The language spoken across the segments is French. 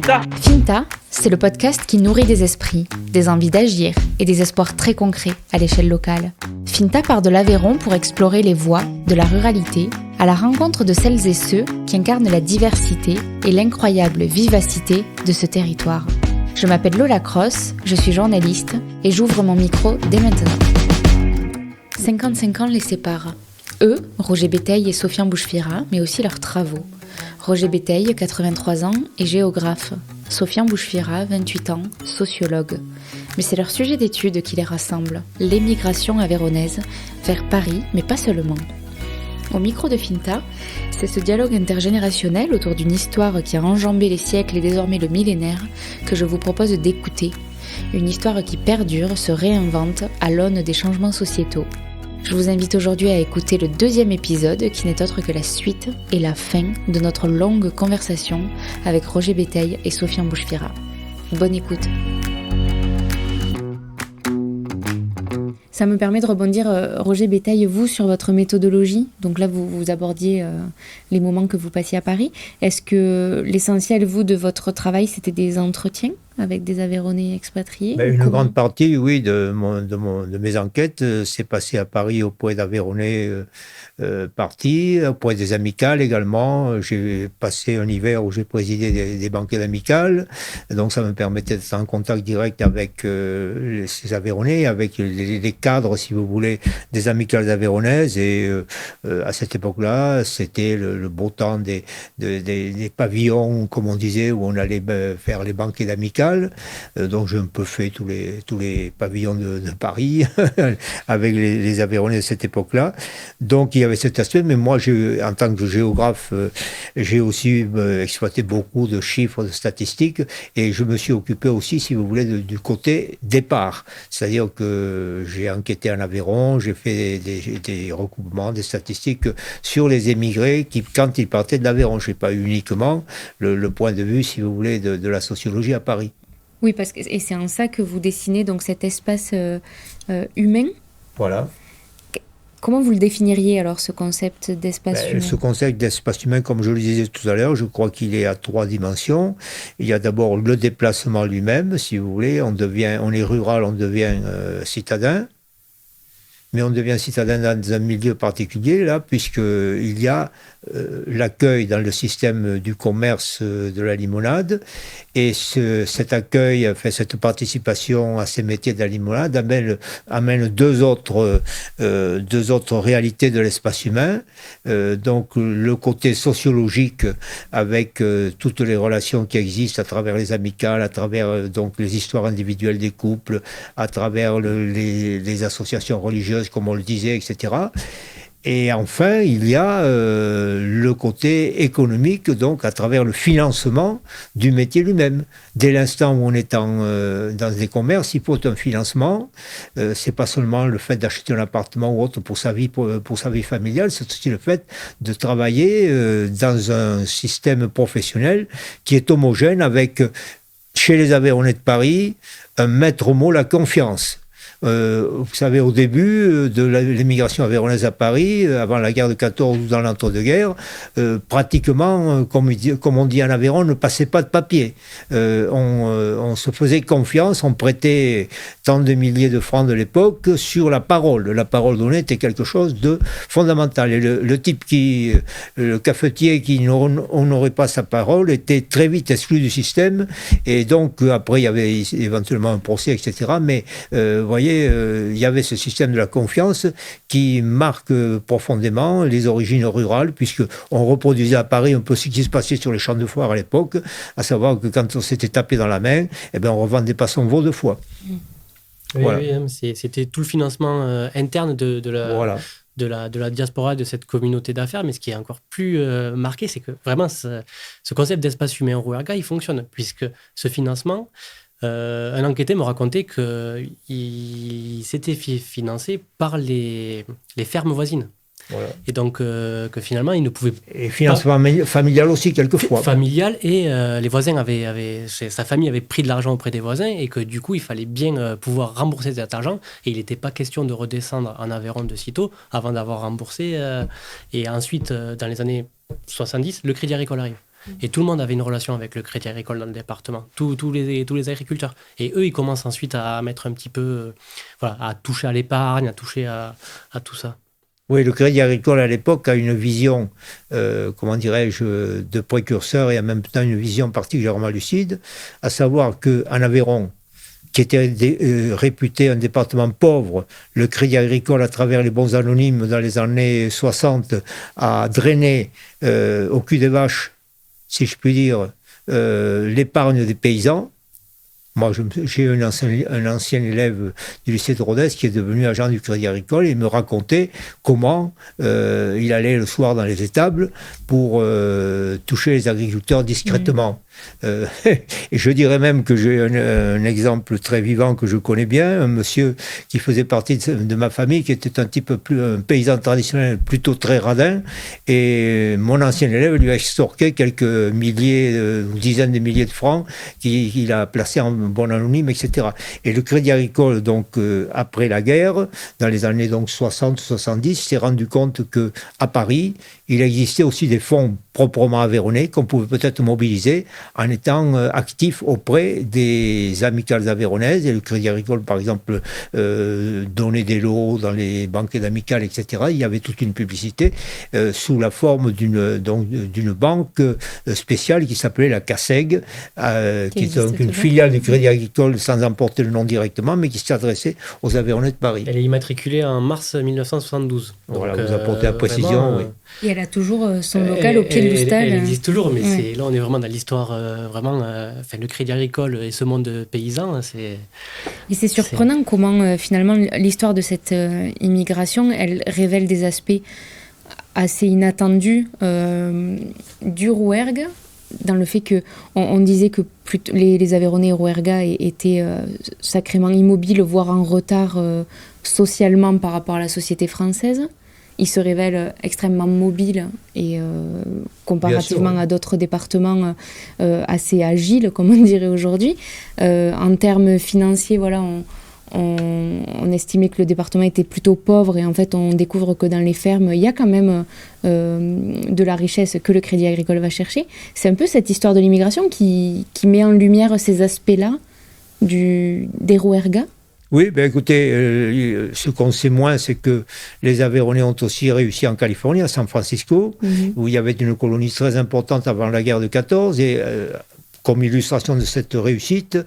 Finta. Finta, c'est le podcast qui nourrit des esprits, des envies d'agir et des espoirs très concrets à l'échelle locale. Finta part de l'Aveyron pour explorer les voies de la ruralité à la rencontre de celles et ceux qui incarnent la diversité et l'incroyable vivacité de ce territoire. Je m'appelle Lola Cross, je suis journaliste et j'ouvre mon micro dès maintenant. 55 ans les séparent. Eux, Roger Béteille et Sofian Bouchfira, mais aussi leurs travaux. Roger Béteille, 83 ans, est géographe. Sofian Bouchfira, 28 ans, sociologue. Mais c'est leur sujet d'étude qui les rassemble, l'émigration aveyronnaise vers Paris, mais pas seulement. Au micro de Finta, c'est ce dialogue intergénérationnel autour d'une histoire qui a enjambé les siècles et désormais le millénaire que je vous propose d'écouter. Une histoire qui perdure, se réinvente à l'aune des changements sociétaux. Je vous invite aujourd'hui à écouter le deuxième épisode qui n'est autre que la suite et la fin de notre longue conversation avec Roger Béteille et Sofian Bouchfira. Bonne écoute. Ça me permet de rebondir, Roger Béteille, vous, sur votre méthodologie. Donc là, vous abordiez les moments que vous passiez à Paris. Est-ce que l'essentiel, vous, de votre travail, c'était des entretiens avec des Aveyronnais expatriés? Une grande partie, oui, de mes enquêtes s'est passée à Paris auprès d'Aveyronnais partis, auprès des amicales également. J'ai passé un hiver où j'ai présidé des banquets d'amicales, donc ça me permettait d'être en contact direct avec ces Aveyronnais, avec les cadres, si vous voulez, des amicales aveyronnaises. Et à cette époque-là, c'était le beau temps des pavillons, comme on disait, où on allait faire les banquets d'amicales. Donc j'ai un peu fait tous les pavillons de Paris avec les Aveyronnais de cette époque-là. Donc il y avait cet aspect, mais moi, en tant que géographe, j'ai aussi exploité beaucoup de chiffres, de statistiques, et je me suis occupé aussi, si vous voulez, du côté départ. C'est-à-dire que j'ai enquêté en Aveyron, j'ai fait des recoupements, des statistiques sur les émigrés quand ils partaient de l'Aveyron. Je n'ai pas eu uniquement le point de vue, si vous voulez, de la sociologie à Paris. Oui, et c'est en ça que vous dessinez donc cet espace humain. Voilà. Comment vous le définiriez alors, ce concept d'espace humain? Ce concept d'espace humain, comme je le disais tout à l'heure, je crois qu'il est à 3 dimensions. Il y a d'abord le déplacement lui-même, si vous voulez. On est rural, on devient citadin. Mais on devient citadin dans un milieu particulier, là, puisqu'il y a l'accueil dans le système du commerce de la limonade. Et cet accueil, cette participation à ces métiers de la limonade amène deux autres réalités de l'espace humain. Donc, le côté sociologique avec toutes les relations qui existent à travers les amicales, à travers donc les histoires individuelles des couples, à travers les associations religieuses, comme on le disait, etc. Et enfin, il y a le côté économique, donc à travers le financement du métier lui-même. Dès l'instant où on est dans des commerces, il faut un financement. C'est pas seulement le fait d'acheter un appartement ou autre pour sa vie familiale, c'est aussi le fait de travailler dans un système professionnel qui est homogène avec, chez les Aveyronnais de Paris, un maître mot, la confiance. Vous savez, au début de l'émigration aveyronnaise à Paris, avant la guerre de 14 ou dans l'entre-deux-guerres, pratiquement, comme on dit en Aveyron, on ne passait pas de papier. On se faisait confiance, on prêtait tant de milliers de francs de l'époque sur la parole. La parole donnée était quelque chose de fondamental. Et le type le cafetier qui n'honorait pas sa parole était très vite exclu du système. Et donc, après, il y avait éventuellement un procès, etc. Mais, vous voyez, il y avait ce système de la confiance qui marque profondément les origines rurales, puisqu'on reproduisait à Paris un peu ce qui se passait sur les champs de foire à l'époque, à savoir que quand on s'était tapé dans la main, on revendait pas son veau de foie. Voilà. Oui, c'était tout le financement interne de la diaspora, de cette communauté d'affaires. Mais ce qui est encore plus marqué, c'est que vraiment ce concept d'espace humain Rouergue, il fonctionne, puisque ce financement, un enquêté me racontait qu'il s'était financé par les fermes voisines. Voilà. Et donc, que finalement, il ne pouvait pas... Et financement familial aussi, quelquefois. Familial, et les voisins sa famille avait pris de l'argent auprès des voisins, et que du coup, il fallait bien pouvoir rembourser cet argent. Et il n'était pas question de redescendre en Aveyron de sitôt avant d'avoir remboursé. Et ensuite, dans les années 70, le Crédit Agricole arrive. Et tout le monde avait une relation avec le Crédit Agricole dans le département, tous les agriculteurs. Et eux, ils commencent ensuite à mettre un petit peu, à toucher à l'épargne, à toucher à tout ça. Oui, le Crédit Agricole à l'époque a une vision, de précurseur et en même temps une vision particulièrement lucide, à savoir qu'en Aveyron, qui était réputé un département pauvre, le Crédit Agricole, à travers les bons anonymes dans les années 60, a drainé au cul des vaches, si je puis dire, l'épargne des paysans. Moi, j'ai un ancien élève du lycée de Rodez qui est devenu agent du Crédit Agricole et il me racontait comment il allait le soir dans les étables pour toucher les agriculteurs discrètement. Et je dirais même que j'ai un exemple très vivant que je connais bien, un monsieur qui faisait partie de ma famille, qui était un paysan traditionnel plutôt très radin, et mon ancien élève lui a extorqué quelques milliers ou dizaines de milliers de francs qu'il a placés en bon anonyme, etc. Et le Crédit Agricole, donc après la guerre, dans les années 60-70, s'est rendu compte qu'à Paris, il existait aussi des fonds proprement aveyronnais qu'on pouvait peut-être mobiliser en étant actif auprès des amicales aveyronnaises. Et le Crédit Agricole, par exemple, donnait des lots dans les banques d'amicales, etc. Il y avait toute une publicité sous la forme d'une banque spéciale qui s'appelait la CACEG, qui est donc une filiale du Crédit Agricole sans en porter le nom directement, mais qui s'adressait aux Aveyronnais de Paris. Elle est immatriculée en mars 1972. Voilà, vous apportez la précision, oui. Et elle a toujours son local au pied de l'Oustal. Elle existe toujours, mais là on est vraiment dans l'histoire, le Crédit Agricole et ce monde paysan. Et c'est surprenant comment finalement l'histoire de cette immigration, elle révèle des aspects assez inattendus du Rouergue, dans le fait qu'on disait que les Aveyronnais et Rouergat étaient sacrément immobiles, voire en retard socialement par rapport à la société française. Ils se révèlent extrêmement mobiles et comparativement à d'autres départements assez agiles, comme on dirait aujourd'hui. En termes financiers, on estimait que le département était plutôt pauvre et en fait on découvre que dans les fermes il y a quand même de la richesse que le Crédit Agricole va chercher. C'est un peu cette histoire de l'immigration qui met en lumière ces aspects-là des Rouergats. Oui, écoutez, ce qu'on sait moins, c'est que les Aveyronnais ont aussi réussi en Californie, à San Francisco, où il y avait une colonie très importante avant la guerre de 14, et comme illustration de cette réussite,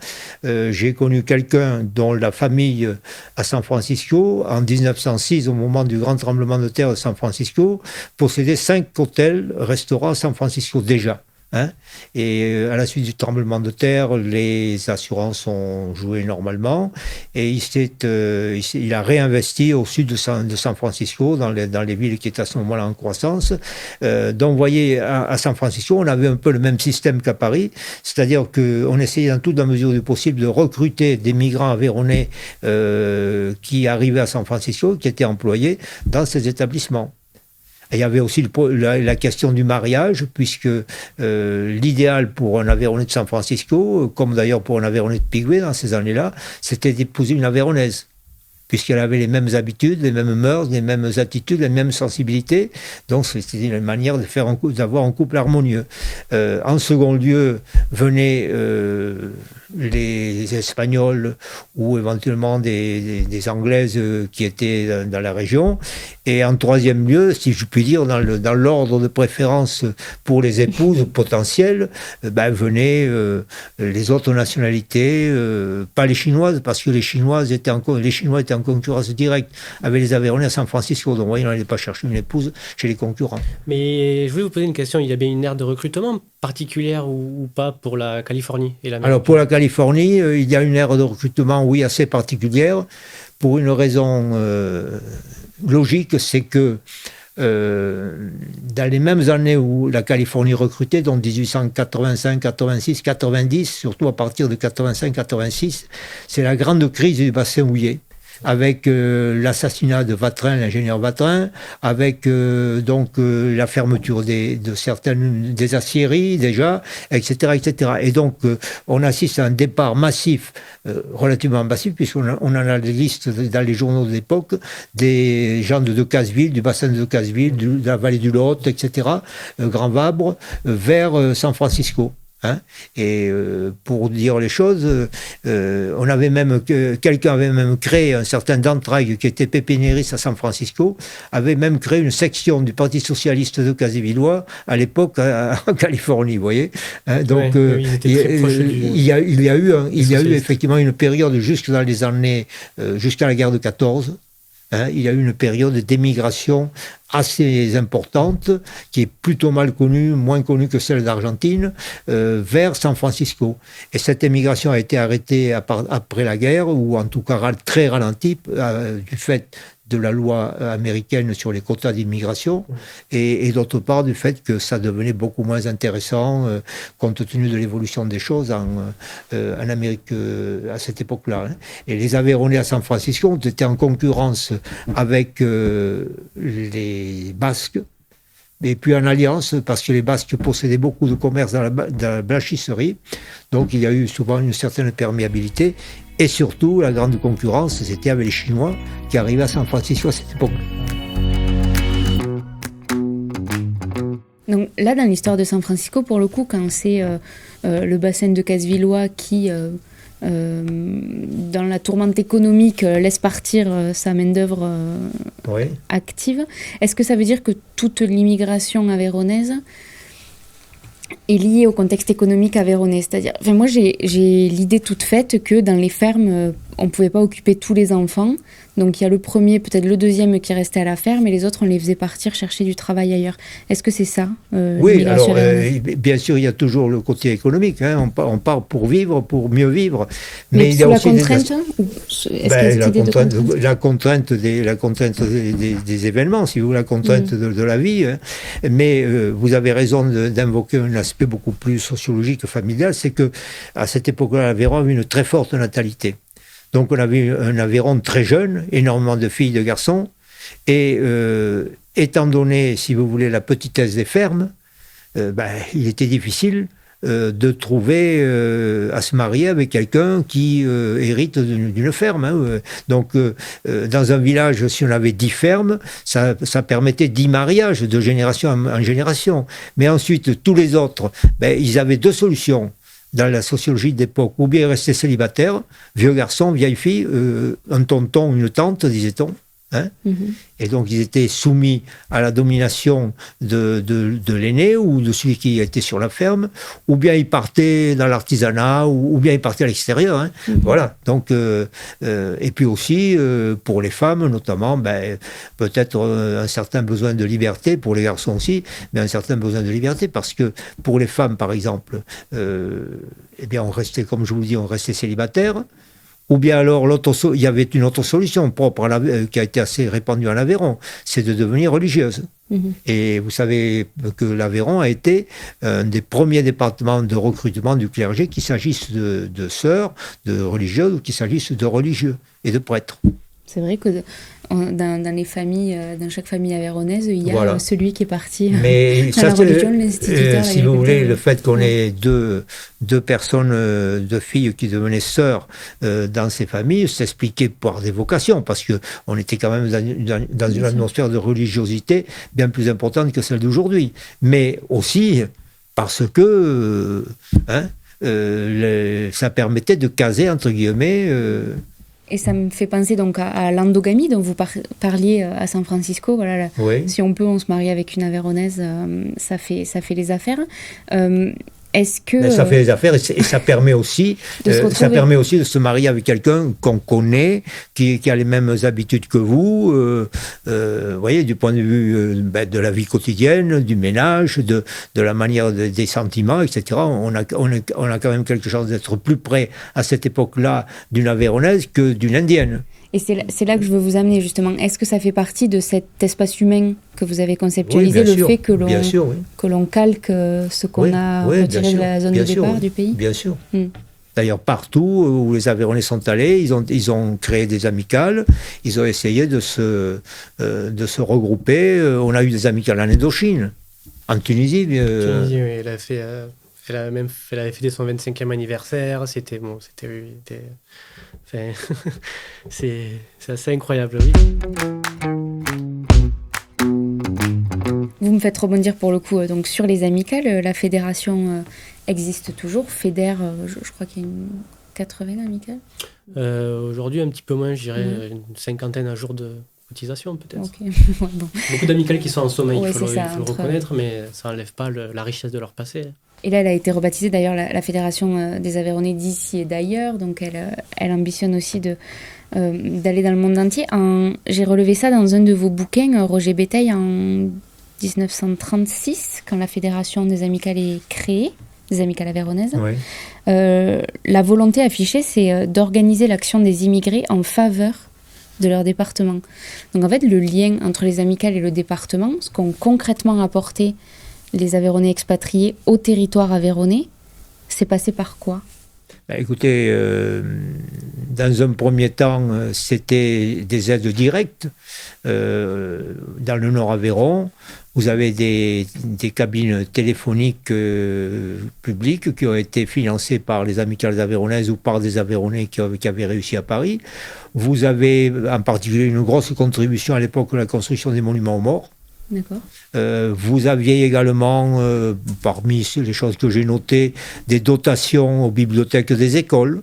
j'ai connu quelqu'un dont la famille à San Francisco, en 1906, au moment du grand tremblement de terre de San Francisco, possédait 5 hôtels, restaurants à San Francisco déjà. Et à la suite du tremblement de terre, les assurances ont joué normalement et il a réinvesti au sud de San Francisco, dans les villes qui étaient à ce moment-là en croissance. Donc vous voyez, à San Francisco, on avait un peu le même système qu'à Paris, c'est-à-dire qu'on essayait dans toute la mesure du possible de recruter des migrants aveyronnais qui arrivaient à San Francisco, qui étaient employés dans ces établissements. Et il y avait aussi la question du mariage, puisque l'idéal pour un Aveyronnais de San Francisco, comme d'ailleurs pour un Aveyronnais de Piguet dans ces années-là, c'était d'épouser une Aveyronnaise, puisqu'elle avait les mêmes habitudes, les mêmes mœurs, les mêmes attitudes, les mêmes sensibilités. Donc c'était une manière d'avoir un couple harmonieux. En second lieu, venaient les Espagnols ou éventuellement des Anglaises qui étaient dans la région. Et en troisième lieu, si je puis dire, dans l'ordre de préférence pour les épouses potentielles, venaient les autres nationalités, pas les Chinoises, parce que les Chinois étaient en concurrence directe avec les Aveyronnais à San Francisco. Donc, vous voyez, on n'allait pas chercher une épouse chez les concurrents. Mais je voulais vous poser une question. Il y a bien une ère de recrutement particulière ou pas pour la Californie et l'Amérique? Alors, pour la Californie, il y a une ère de recrutement, oui, assez particulière, pour une raison logique, c'est que dans les mêmes années où la Californie recrutait, donc 1885, 86, 90, surtout à partir de 85-86, c'est la grande crise du bassin houiller. avec l'assassinat de Vatrin, l'ingénieur Vatrin, avec la fermeture de certaines des aciéries déjà, etc., etc. Et donc on assiste à un départ massif, relativement massif, puisqu'on on en a des listes dans les journaux de l'époque, des gens de Decazeville, du bassin de Decazeville, de la vallée du Lot, etc., Grand Vabre, vers San Francisco. Hein, et pour dire les choses, quelqu'un avait même créé, un certain Dantrague qui était pépiniériste à San Francisco, avait même créé une section du Parti socialiste de Casévillois à l'époque en Californie, vous voyez. Hein, donc il y a eu effectivement une période jusqu'à la guerre de 14. Hein, il y a eu une période d'émigration assez importante, qui est plutôt mal connue, moins connue que celle d'Argentine, vers San Francisco. Et cette émigration a été arrêtée après la guerre, ou en tout cas très ralentie, du fait de la loi américaine sur les quotas d'immigration, et d'autre part du fait que ça devenait beaucoup moins intéressant compte tenu de l'évolution des choses en Amérique à cette époque-là. Hein. Et les Aveyronnais à San Francisco ont été en concurrence avec les Basques, et puis en alliance, parce que les Basques possédaient beaucoup de commerce dans la blanchisserie, donc il y a eu souvent une certaine perméabilité. Et surtout, la grande concurrence, c'était avec les Chinois qui arrivaient à San Francisco à cette époque. Donc là, dans l'histoire de San Francisco, pour le coup, quand c'est le bassin de Casévillois qui, dans la tourmente économique, laisse partir sa main-d'œuvre active, est-ce que ça veut dire que toute l'immigration aveyronnaise est liée au contexte économique aveyronnais? C'est-à-dire, moi j'ai l'idée toute faite que dans les fermes, on ne pouvait pas occuper tous les enfants. Donc il y a le premier, peut-être le deuxième qui restait à la ferme, et les autres, on les faisait partir chercher du travail ailleurs. Est-ce que c'est ça Oui, alors bien sûr, il y a toujours le côté économique. Hein. On part pour vivre, pour mieux vivre. Mais il y a aussi la contrainte des événements, si vous voulez, la contrainte de la vie. Hein. Mais vous avez raison d'invoquer un aspect beaucoup plus sociologique, familial, c'est que à cette époque-là, l'Aveyron avait une très forte natalité. Donc on avait un Aveyron très jeune, énormément de filles, de garçons, et étant donné, si vous voulez, la petitesse des fermes, il était difficile de trouver à se marier avec quelqu'un qui hérite d'une ferme. Hein. Donc dans un village, si on avait 10 fermes, ça permettait 10 mariages de génération en génération. Mais ensuite, tous les autres, ils avaient 2 solutions. Dans la sociologie d'époque, ou bien rester célibataire, vieux garçon, vieille fille, un tonton, une tante, disait-on. Hein. Et donc ils étaient soumis à la domination de l'aîné ou de celui qui était sur la ferme, ou bien ils partaient dans l'artisanat, ou bien ils partaient à l'extérieur. Hein. Voilà. Donc, et puis aussi, pour les femmes notamment, peut-être un certain besoin de liberté, pour les garçons aussi, mais un certain besoin de liberté, parce que pour les femmes, par exemple, on restait, comme je vous dis, on restait célibataire. Ou bien alors, il y avait une autre solution propre qui a été assez répandue en Aveyron, c'est de devenir religieuse. Et vous savez que l'Aveyron a été un des premiers départements de recrutement du clergé, qu'il s'agisse de sœurs, de religieuses, ou qu'il s'agisse de religieux et de prêtres. C'est vrai que dans les familles, dans chaque famille aveyronnaise, il y a celui qui est parti dans la religion, l'instituteur. Si vous voulez, le fait qu'on ait deux personnes, 2 filles qui devenaient sœurs dans ces familles, s'expliquait par des vocations, parce qu'on était quand même dans une atmosphère de religiosité bien plus importante que celle d'aujourd'hui. Mais aussi parce que ça permettait de caser, entre guillemets... Et ça me fait penser donc à l'endogamie dont vous parliez à San Francisco. Voilà, si on peut, on se marie avec une Aveyronnaise, ça fait les affaires. Est-ce que ça fait les affaires et ça permet aussi de se marier avec quelqu'un qu'on connaît, qui a les mêmes habitudes que vous. Voyez, du point de vue de la vie quotidienne, du ménage, de la manière des sentiments, etc. On a quand même quelque chose d'être plus près à cette époque-là d'une Aveyronnaise que d'une Indienne. Et c'est là que je veux vous amener, justement. Est-ce que ça fait partie de cet espace humain que vous avez conceptualisé, fait que l'on calque ce qu'on a retiré de la zone de départ du pays? Bien sûr. D'ailleurs, partout où les Aveyronnais sont allés, ils ont créé des amicales, ils ont essayé de se regrouper. On a eu des amicales en Indochine, en Tunisie. Tunisie, oui, elle avait fêté son 25e anniversaire. C'est assez incroyable, oui. Vous me faites rebondir pour le coup donc sur les amicales. La fédération existe toujours, fédère, je crois qu'il y a une 80 amicales. Aujourd'hui, un petit peu moins, je dirais une cinquantaine à jour de cotisation peut-être. Okay. Ouais, bon. Beaucoup d'amicales qui sont en sommeil, il faut le reconnaître, mais ça n'enlève pas la richesse de leur passé. Et là, elle a été rebaptisée d'ailleurs la Fédération des Aveyronnais d'ici et d'ailleurs, donc elle ambitionne aussi d'aller dans le monde entier. J'ai relevé ça dans un de vos bouquins, Roger Béteille, en 1936, quand la Fédération des Amicales est créée, des Amicales Aveyronnaises. Oui. La volonté affichée, c'est d'organiser l'action des immigrés en faveur de leur département. Donc en fait, le lien entre les amicales et le département, ce qu'ont concrètement apporté les Aveyronnais expatriés au territoire aveyronnais, c'est passé par quoi ? Écoutez, dans un premier temps, c'était des aides directes. Dans le Nord-Aveyron, vous avez des cabines téléphoniques publiques qui ont été financées par les amicales aveyronnaises ou par des Aveyronnais qui avaient réussi à Paris. Vous avez en particulier une grosse contribution à l'époque de la construction des monuments aux morts. D'accord. Vous aviez également, parmi les choses que j'ai notées, des dotations aux bibliothèques des écoles,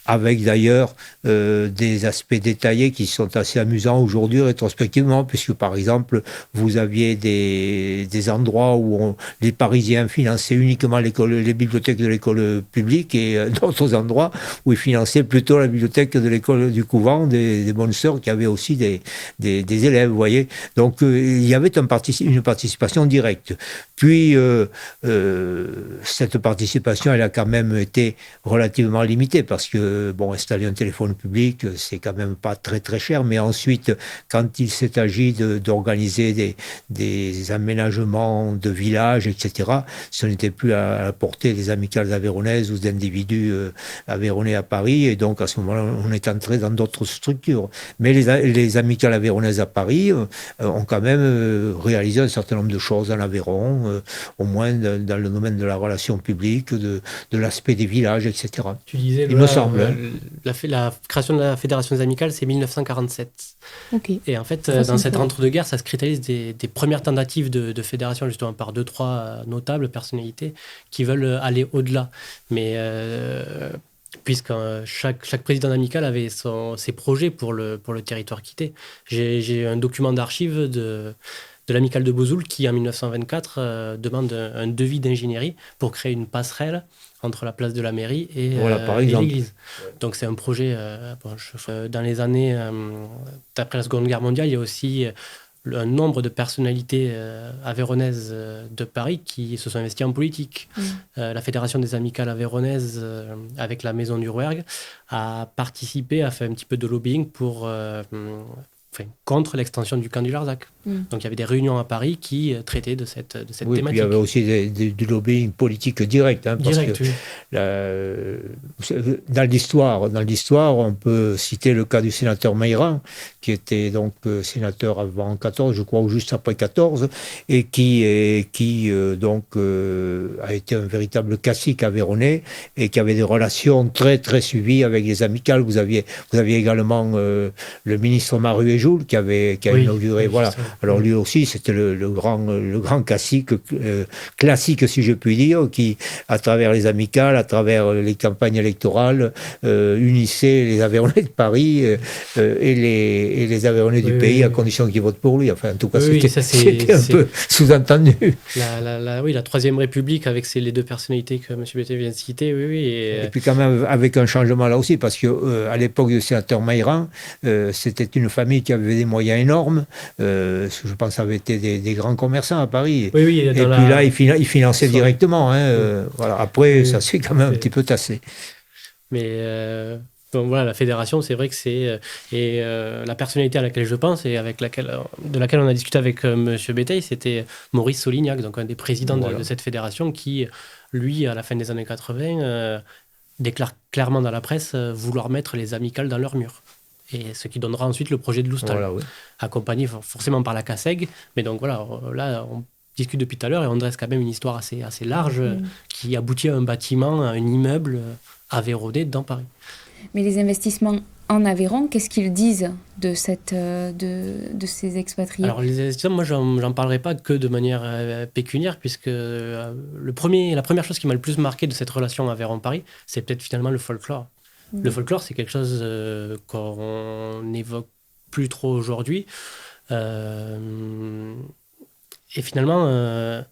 avec d'ailleurs des aspects détaillés qui sont assez amusants aujourd'hui rétrospectivement, puisque par exemple, vous aviez des endroits où les Parisiens finançaient uniquement les bibliothèques de l'école publique et d'autres endroits où ils finançaient plutôt la bibliothèque de l'école du couvent des bonnes sœurs qui avaient aussi des élèves, vous voyez. Donc il y avait une participation directe. Puis cette participation, elle a quand même été relativement limitée parce que installer un téléphone public, c'est quand même pas très très cher, mais ensuite, quand il s'est agi d'organiser des aménagements de villages, etc., ce n'était plus à la portée des amicales aveyronnaises ou d'individus aveyronnais à Paris, et donc à ce moment-là, on est entré dans d'autres structures. Mais les amicales aveyronnaises à Paris ont quand même réalisé un certain nombre de choses en Aveyron, au moins dans le domaine de la relation publique, de l'aspect des villages, etc. Tu disais, il me semble. La création de la Fédération des Amicales, c'est 1947. Okay. Et en fait, dans cette entre-deux-guerres, ça se cristallise des premières tentatives de fédération, justement, par 2-3 notables personnalités qui veulent aller au-delà. Mais puisque chaque président d'amicale avait ses projets pour le territoire quitté. J'ai un document d'archives de l'amicale de Bozoul qui, en 1924, demande un devis d'ingénierie pour créer une passerelle entre la place de la mairie et l'église. Donc c'est un projet, dans les années, après la Seconde Guerre mondiale, il y a aussi un nombre de personnalités aveyronnaises de Paris qui se sont investies en politique. La Fédération des Amicales Aveyronnaises, avec la Maison du Rouergue, a participé, a fait un petit peu de lobbying contre l'extension du camp du Larzac. Donc il y avait des réunions à Paris qui traitaient de cette thématique. Puis il y avait aussi du lobbying politique direct. Parce que dans l'histoire, on peut citer le cas du sénateur Mayran, qui était donc sénateur avant 14, je crois, ou juste après 14, et qui a été un véritable cacique aveyronnais et qui avait des relations très très suivies avec les amicales. Vous aviez également le ministre Maruet-Joule qui a inauguré. Voilà. Alors lui aussi, c'était le grand cacique classique, si je puis dire, qui, à travers les amicales, à travers les campagnes électorales, unissait les Aveyronnais de Paris et les Aveyronnais du pays, à condition qu'ils votent pour lui. Enfin, en tout cas, c'était un peu sous-entendu. La Troisième République, avec les deux personnalités que M. Béteille vient de citer, Et puis quand même, avec un changement là aussi, parce qu'à l'époque du sénateur Mayran, c'était une famille qui avait des moyens énormes. Je pense, avait été des grands commerçants à Paris. Et puis là, ils finançaient directement. Voilà. Après, ça s'est quand même un petit peu tassé. Mais donc voilà, la fédération, c'est vrai que c'est... et la personnalité à laquelle je pense et de laquelle on a discuté avec M. Béteille, c'était Maurice Solignac, donc un des présidents de cette fédération qui, lui, à la fin des années 80... déclarent clairement dans la presse vouloir mettre les amicales dans leur mur. Et ce qui donnera ensuite le projet de Loustal, voilà, oui. Accompagné forcément par la CACEG. Mais donc voilà, là, on discute depuis tout à l'heure et on dresse quand même une histoire assez large qui aboutit à un bâtiment, à un immeuble aveyronais dans Paris. Mais les investissements en Aveyron, qu'est-ce qu'ils disent de ces expatriés? Alors les investissements, moi j'en parlerai pas que de manière pécuniaire, puisque la première chose qui m'a le plus marqué de cette relation Aveyron-Paris, c'est peut-être finalement le folklore. Le folklore, c'est quelque chose qu'on n'évoque plus trop aujourd'hui. Et finalement, le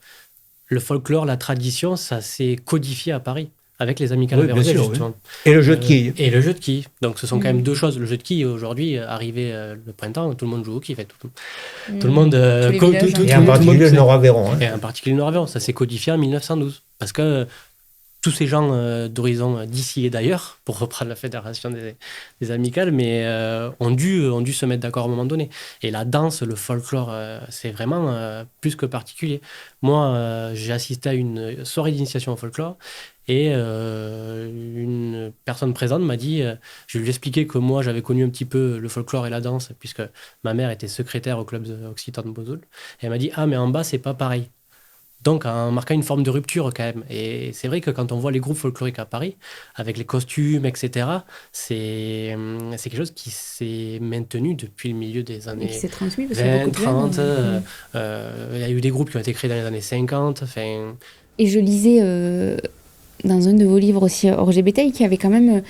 folklore, la tradition, ça s'est codifié à Paris, avec les amicales aveyronaises, justement. Oui. Et le jeu de quilles. Et le jeu de quilles. Donc, ce sont quand même deux choses. Le jeu de quilles, aujourd'hui, arrivé le printemps, tout le monde joue au quilles. Tout le monde... et en particulier le Nord-Aveyron. Et en particulier le Nord-Aveyron. Ça s'est codifié en 1912. Parce que tous ces gens d'horizon d'ici et d'ailleurs, pour reprendre la fédération des amicales, mais ont dû se mettre d'accord à un moment donné. Et la danse, le folklore, c'est vraiment plus que particulier. Moi, j'ai assisté à une soirée d'initiation au folklore et une personne présente m'a dit, je lui ai expliqué que moi, j'avais connu un petit peu le folklore et la danse, puisque ma mère était secrétaire au club occitan de Bozoul. Et elle m'a dit, ah, mais en bas, c'est pas pareil. Donc, en marquant une forme de rupture quand même. Et c'est vrai que quand on voit les groupes folkloriques à Paris, avec les costumes, etc., c'est quelque chose qui s'est maintenu depuis le milieu des années 20, 30. Il y a eu des groupes qui ont été créés dans les années 50. Et je lisais dans un de vos livres aussi, Roger Béteille, qui avait quand même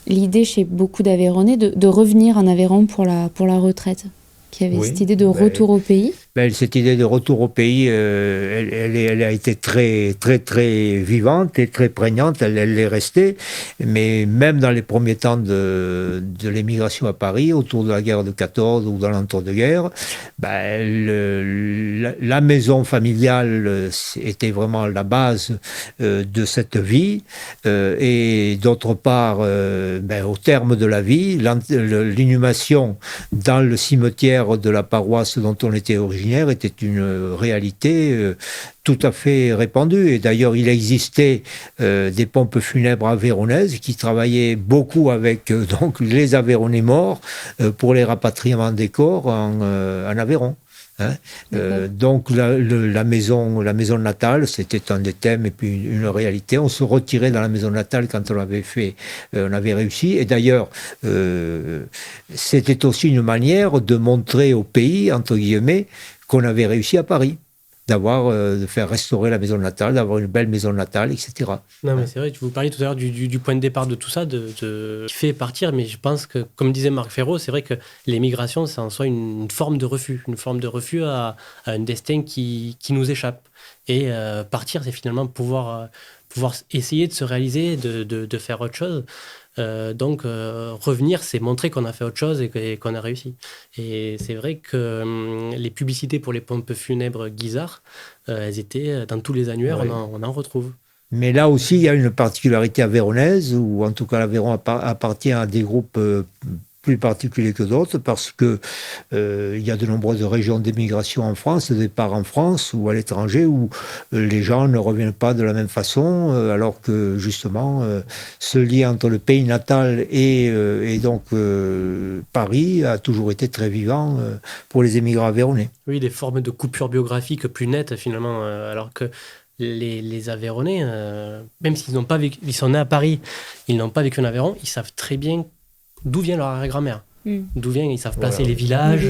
l'idée chez beaucoup d'Aveyronnais de revenir en Aveyron pour la retraite. Qui avait cette idée de retour au pays. Cette idée de retour au pays, elle a été très, très, très vivante et très prégnante. Elle est restée. Mais même dans les premiers temps de l'émigration à Paris, autour de la guerre de 14 ou dans l'entre-deux-guerres, la maison familiale était vraiment la base de cette vie. Et d'autre part, au terme de la vie, l'inhumation dans le cimetière de la paroisse dont on était originaire était une réalité tout à fait répandue. Et d'ailleurs, il existait des pompes funèbres aveyronnaises qui travaillaient beaucoup avec donc les Aveyronnais morts pour les rapatriements des corps en Aveyron. Donc la maison natale, c'était un des thèmes et puis une réalité. On se retirait dans la maison natale quand on avait réussi. Et d'ailleurs, c'était aussi une manière de montrer au pays, entre guillemets, qu'on avait réussi à Paris. De faire restaurer la maison natale, d'avoir une belle maison natale, etc. Non, mais c'est vrai, vous parliez tout à l'heure du point de départ de tout ça, qui fait partir, mais je pense que, comme disait Marc Ferraud, c'est vrai que l'émigration, c'est en soi une forme de refus à un destin qui nous échappe. Et partir, c'est finalement pouvoir essayer de se réaliser, de faire autre chose. Donc revenir, c'est montrer qu'on a fait autre chose et qu'on a réussi. Et c'est vrai que les publicités pour les pompes funèbres Guisard, elles étaient dans tous les annuaires, on en retrouve. Mais là aussi, il y a une particularité aveyronnaise, ou en tout cas l'Aveyron appartient à des groupes plus particuliers que d'autres, parce que il y a de nombreuses régions d'émigration en France, de départ en France ou à l'étranger, où les gens ne reviennent pas de la même façon, alors que justement, ce lien entre le pays natal et donc Paris a toujours été très vivant pour les émigrants aveyronnais. Oui, des formes de coupures biographiques plus nettes finalement, alors que les Aveyronnais, même s'ils n'ont pas vécu, ils sont nés à Paris, ils n'ont pas vécu en Aveyron, ils savent très bien d'où vient leur arrière-grand-mère. D'où vient, ils savent placer les villages.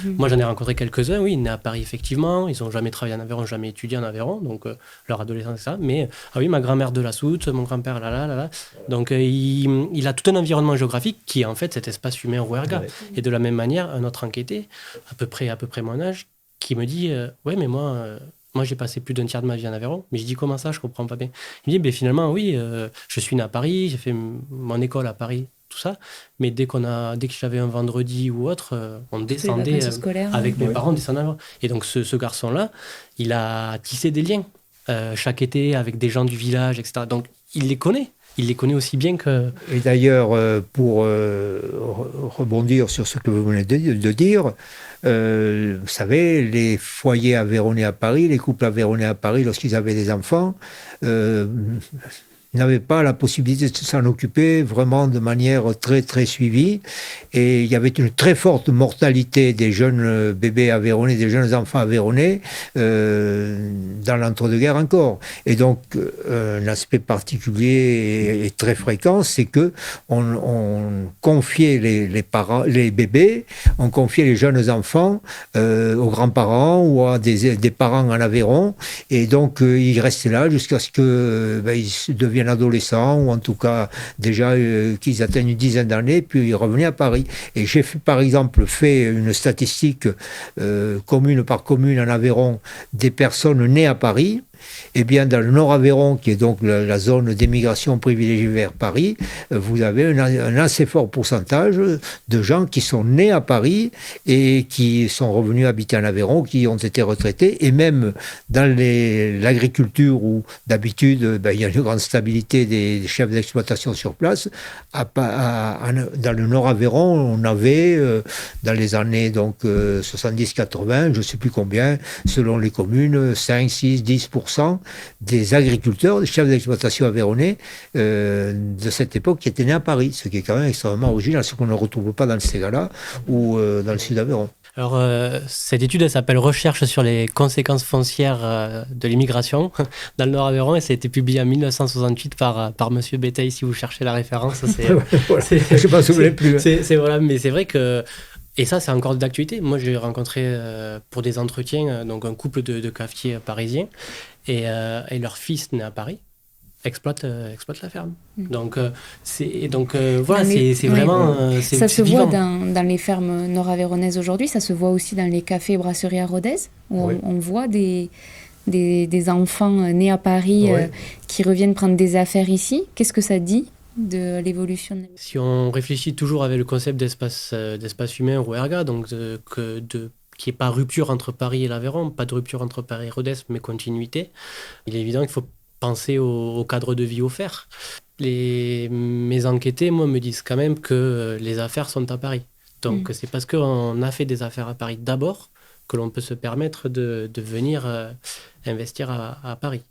Moi, j'en ai rencontré quelques-uns, oui, nés à Paris, effectivement. Ils n'ont jamais travaillé en Aveyron, jamais étudié en Aveyron, donc leur adolescence, c'est ça. Mais, ma grand-mère de la Soute, mon grand-père, là. Donc, il a tout un environnement géographique qui est en fait cet espace humain Rouergue. Et de la même manière, un autre enquêté, à peu près mon âge, qui me dit mais moi, j'ai passé plus d'un tiers de ma vie en Aveyron. Mais je dis, comment ça, je comprends pas bien. Il me dit, finalement, oui, je suis né à Paris, j'ai fait mon école à Paris, tout ça. Mais dès que j'avais un vendredi ou autre, on descendait avec mes parents, on descendait. Et donc, ce garçon-là, il a tissé des liens chaque été avec des gens du village, etc. Donc, il les connaît. Il les connaît aussi bien que... Et d'ailleurs, pour rebondir sur ce que vous venez de dire, vous savez, les foyers aveyronnais à Paris, les couples aveyronnais à Paris, lorsqu'ils avaient des enfants, n'avaient pas la possibilité de s'en occuper vraiment de manière très, très suivie. Et il y avait une très forte mortalité des jeunes bébés aveyronnais, des jeunes enfants aveyronnais, dans l'entre-deux-guerres encore. Et donc, un aspect particulier et très fréquent, c'est que on confiait les parents, les bébés, on confiait les jeunes enfants aux grands-parents ou à des parents en Aveyron, et donc ils restaient là jusqu'à ce qu'ils deviennent adolescents, ou en tout cas déjà qu'ils atteignent une dizaine d'années, puis ils revenaient à Paris. Et j'ai par exemple fait une statistique commune par commune en Aveyron des personnes nées à Paris. Eh bien, dans le Nord-Aveyron, qui est donc la zone d'émigration privilégiée vers Paris, vous avez un assez fort pourcentage de gens qui sont nés à Paris et qui sont revenus habiter en Aveyron, qui ont été retraités. Et même dans l'agriculture, où d'habitude, il y a une grande stabilité des chefs d'exploitation sur place, dans le Nord-Aveyron, on avait, dans les années 70-80, je ne sais plus combien, selon les communes, 5, 6, 10% des agriculteurs, des chefs d'exploitation aveyronnais de cette époque qui étaient nés à Paris, ce qui est quand même extrêmement original, ce qu'on ne retrouve pas dans le Ségala ou dans le sud d'Aveyron. Alors, cette étude, elle s'appelle « Recherche sur les conséquences foncières de l'immigration » dans le Nord-Aveyron, et ça a été publié en 1968 par M. Béteille, si vous cherchez la référence. Voilà. Je ne sais pas si vous voulez plus. Voilà, mais c'est vrai que... Et ça, c'est encore d'actualité. Moi, j'ai rencontré pour des entretiens donc un couple de cafetiers parisiens, et leur fils né à Paris exploite la ferme. Donc, voilà, c'est vraiment... ça se voit dans les fermes nord-aveyronnaises aujourd'hui, ça se voit aussi dans les cafés et brasseries à Rodez, où on voit des enfants nés à Paris qui reviennent prendre des affaires ici. Qu'est-ce que ça dit de l'évolution? Si on réfléchit toujours avec le concept d'espace humain, Rouergue, donc qu'il n'y ait pas rupture entre Paris et l'Aveyron, pas de rupture entre Paris et Rodez, mais continuité, il est évident qu'il faut penser au cadre de vie offert. Mes enquêtés, moi, me disent quand même que les affaires sont à Paris. Donc c'est parce qu'on a fait des affaires à Paris d'abord que l'on peut se permettre de venir investir à Paris.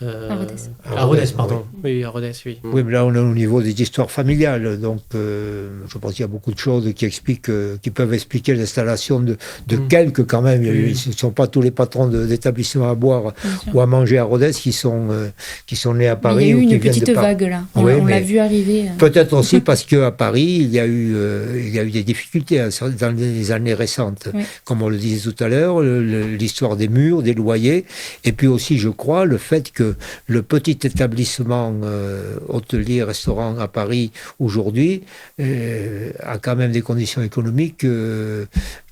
À Rodez, pardon. Oui, à Rodez, oui. Oui, mais là, on est au niveau des histoires familiales. Donc, je pense qu'il y a beaucoup de choses qui peuvent expliquer l'installation de quelques, quand même. Ce ne sont pas tous les patrons d'établissements à boire ou à manger à Rodez qui sont nés à Paris. Il y a eu une petite vague, là. On l'a vu arriver. Peut-être aussi parce qu'à Paris, il y a eu des difficultés dans les années récentes. Comme on le disait tout à l'heure, l'histoire des murs, des loyers. Et puis aussi, je crois, le fait que le petit établissement hôtelier, restaurant à Paris aujourd'hui a quand même des conditions économiques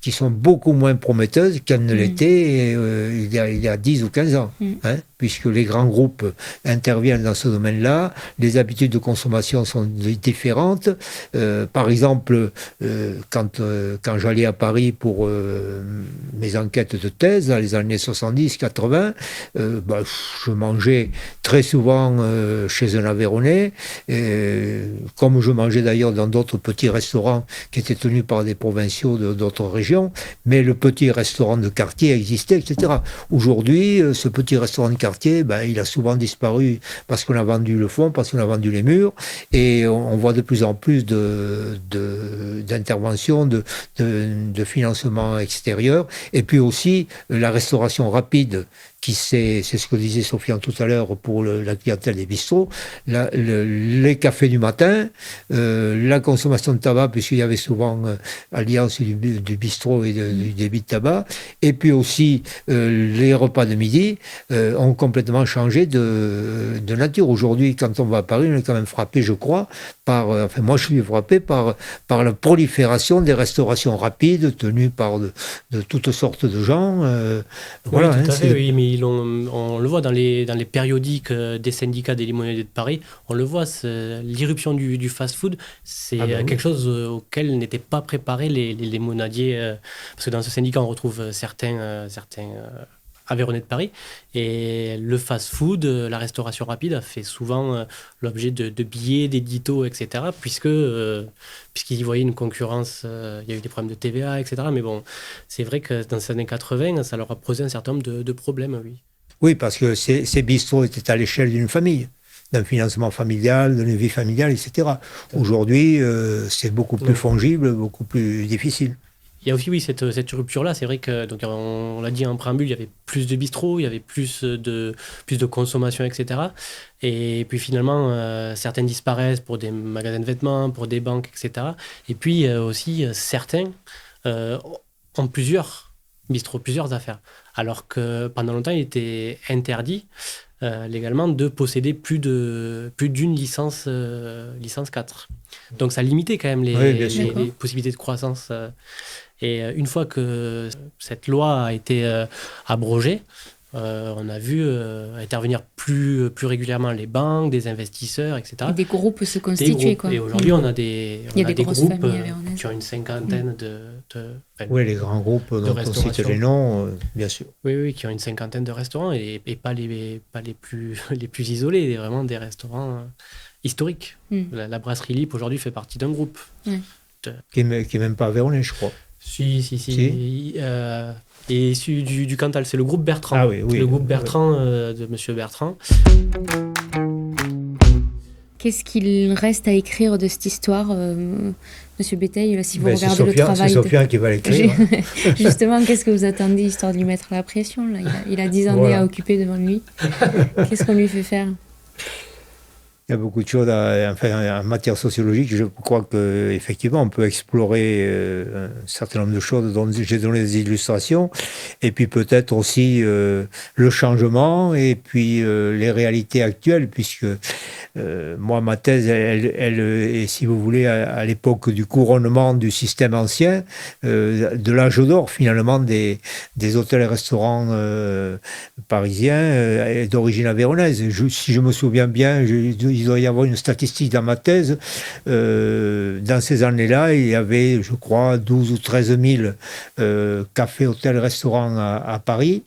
qui sont beaucoup moins prometteuses qu'elles ne l'étaient il y a 10 ou 15 ans. Puisque les grands groupes interviennent dans ce domaine-là, les habitudes de consommation sont différentes. Par exemple, quand j'allais à Paris pour mes enquêtes de thèse, dans les années 70-80, je mangeais très souvent chez un Aveyronnais, comme je mangeais d'ailleurs dans d'autres petits restaurants qui étaient tenus par des provinciaux d'autres régions, mais le petit restaurant de quartier existait, etc. Aujourd'hui, ce petit restaurant de quartier, il a souvent disparu parce qu'on a vendu le fond, parce qu'on a vendu les murs, et on voit de plus en plus d'interventions, de financement extérieur, et puis aussi la restauration rapide, c'est ce que disait Sofiane tout à l'heure pour la clientèle des bistrots, les cafés du matin, la consommation de tabac, puisqu'il y avait souvent alliance du bistrot et du débit de tabac, et puis aussi les repas de midi ont complètement changé de nature. Aujourd'hui, quand on va à Paris, on est quand même frappé, je crois, moi je suis frappé par la prolifération des restaurations rapides tenues par de toutes sortes de gens. Voilà, tout à fait, oui, mais on le voit dans les périodiques des syndicats des limonadiers de Paris, on le voit, l'irruption du fast-food, c'est quelque chose auquel n'étaient pas préparés les limonadiers, parce que dans ce syndicat, on retrouve certains Aveyronnais de Paris, et le fast-food, la restauration rapide a fait souvent l'objet de billets, d'éditos, etc., puisqu'ils y voyaient une concurrence, il y a eu des problèmes de TVA, etc., mais bon, c'est vrai que dans ces années 80, ça leur a posé un certain nombre de problèmes, oui. Oui, parce que ces bistrots étaient à l'échelle d'une famille. d'un financement familial, d'une vie familiale, etc. Aujourd'hui, c'est beaucoup plus fongible, beaucoup plus difficile. Il y a aussi, oui, cette rupture-là. C'est vrai que, donc, on l'a dit en préambule, il y avait plus de bistrots, il y avait plus de consommation, etc. Et puis finalement, certains disparaissent pour des magasins de vêtements, pour des banques, etc. Et puis aussi, certains ont plusieurs bistrots, plusieurs affaires. Alors que pendant longtemps, il était interdit légalement de posséder plus d'une licence 4. Donc ça limitait quand même les possibilités de croissance. Et une fois que cette loi a été abrogée, on a vu intervenir plus régulièrement les banques, des investisseurs, etc. Et des groupes se constituer. Quoi. Et aujourd'hui, on a des groupes qui ont une cinquantaine oui, les grands groupes dont on cite les noms, bien sûr. Oui, qui ont une cinquantaine de restaurants et pas les plus isolés, vraiment des restaurants historiques. La brasserie Lippe, aujourd'hui, fait partie d'un groupe. Qui n'est même pas aveyronnais, je crois. Si. Et issu du Cantal, c'est le groupe Bertrand. Ah oui. Le groupe Bertrand de Monsieur Bertrand. Qu'est-ce qu'il reste à écrire de cette histoire, Monsieur Béteille, là, si vous regardez le travail... C'est Sofiane qui va l'écrire. Justement, qu'est-ce que vous attendez, histoire de lui mettre la pression là? Il a 10 années à occuper devant lui. Qu'est-ce qu'on lui fait faire? Il y a beaucoup de choses en matière sociologique. Je crois qu'effectivement, on peut explorer un certain nombre de choses dont j'ai donné des illustrations. Et puis peut-être aussi le changement et puis les réalités actuelles, puisque moi, ma thèse, elle est, si vous voulez, à l'époque du couronnement du système ancien, de l'âge d'or, finalement, des hôtels et restaurants parisiens d'origine aveyronnaise. Si je me souviens bien, il doit y avoir une statistique dans ma thèse. Dans ces années-là, il y avait, je crois, 12 ou 13 000 cafés, hôtels, restaurants à Paris.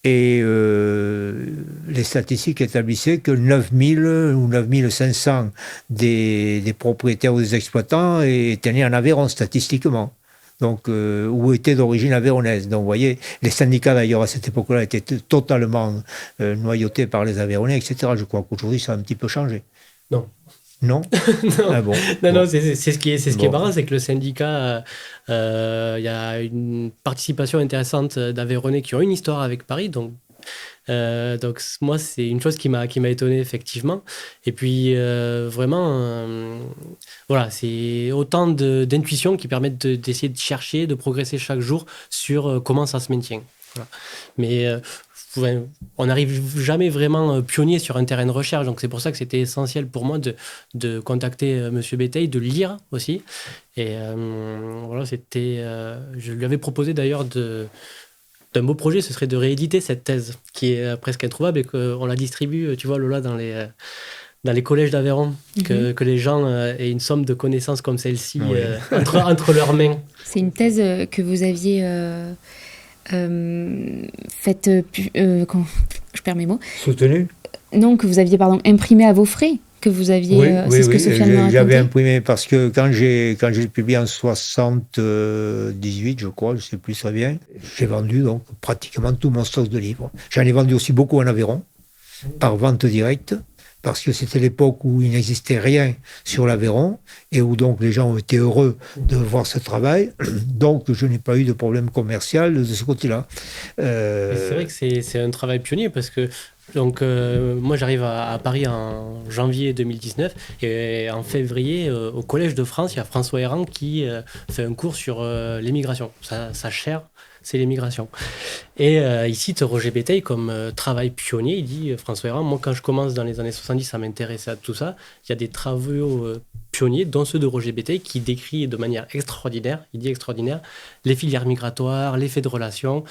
Et les statistiques établissaient que 9 000 ou 9 500 des propriétaires ou des exploitants étaient nés en Aveyron, statistiquement. Donc, ou étaient d'origine aveyronnaise. Donc, vous voyez, les syndicats, d'ailleurs, à cette époque-là, étaient totalement noyautés par les Aveyronnais, etc. Je crois qu'aujourd'hui, ça a un petit peu changé. Non. Non. Non, c'est ce qui est marrant, c'est que le syndicat, il y a une participation intéressante d'Aveyronnais qui ont une histoire avec Paris, donc moi, c'est une chose qui m'a étonné, effectivement. Et puis, vraiment, voilà, c'est autant d'intuitions qui permettent d'essayer de chercher, de progresser chaque jour sur comment ça se maintient. Voilà. Mais on n'arrive jamais vraiment pionnier sur un terrain de recherche. Donc, c'est pour ça que c'était essentiel pour moi de contacter Monsieur Béteille, de lire aussi. Et voilà, je lui avais proposé d'ailleurs d'un beau projet, ce serait de rééditer cette thèse qui est presque introuvable et qu'on la distribue, tu vois, Lola, dans les collèges d'Aveyron, que les gens aient une somme de connaissances comme celle-ci entre leurs mains. C'est une thèse que vous aviez faite... je perds mes mots. Soutenue ? Non, que vous aviez imprimée à vos frais. Que vous aviez, c'est ce que Sofiane m'a raconté. J'avais imprimé parce que quand j'ai publié en 78, je crois, je ne sais plus très bien, j'ai vendu donc pratiquement tout mon stock de livres. J'en ai vendu aussi beaucoup en Aveyron, par vente directe, parce que c'était l'époque où il n'existait rien sur l'Aveyron et où donc les gens ont été heureux de voir ce travail. Donc je n'ai pas eu de problème commercial de ce côté-là. C'est vrai que c'est un travail pionnier parce que donc, moi, j'arrive à Paris en janvier 2019 et en février, au Collège de France, il y a François Héran qui fait un cours sur l'émigration. Sa chaire, c'est l'émigration. Et il cite Roger Béteille comme travail pionnier. Il dit, François Héran, moi, quand je commence dans les années 70 à m'intéresser à tout ça, il y a des travaux pionniers, dont ceux de Roger Béteille, qui décrit de manière extraordinaire, il dit extraordinaire, les filières migratoires, l'effet de relation,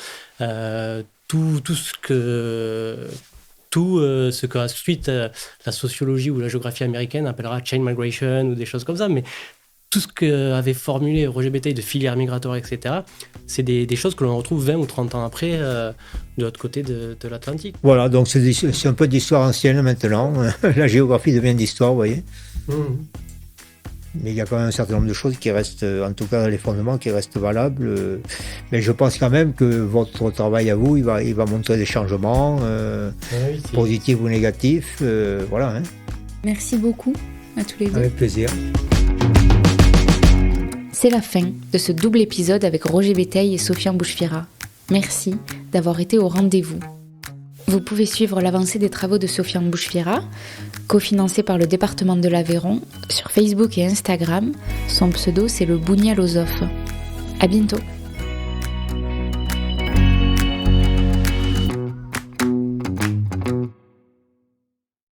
tout ce qu'ensuite la sociologie ou la géographie américaine appellera chain migration ou des choses comme ça, mais tout ce qu'avait formulé Roger Béteille de filières migratoires, etc., c'est des choses que l'on retrouve 20 ou 30 ans après de l'autre côté de l'Atlantique. Voilà, donc c'est un peu d'histoire ancienne maintenant. La géographie devient d'histoire, vous voyez. Mais il y a quand même un certain nombre de choses qui restent, en tout cas dans les fondements, qui restent valables. Mais je pense quand même que votre travail à vous, il va montrer des changements, positifs ou négatifs. Voilà. Hein. Merci beaucoup à tous les deux. Avec plaisir. C'est la fin de ce double épisode avec Roger Béteille et Sofiane Bouchfira. Merci d'avoir été au rendez-vous. Vous pouvez suivre l'avancée des travaux de Sofiane Bouchfira, cofinancé par le département de l'Aveyron, sur Facebook et Instagram. Son pseudo, c'est le Bougnalosophe. À bientôt.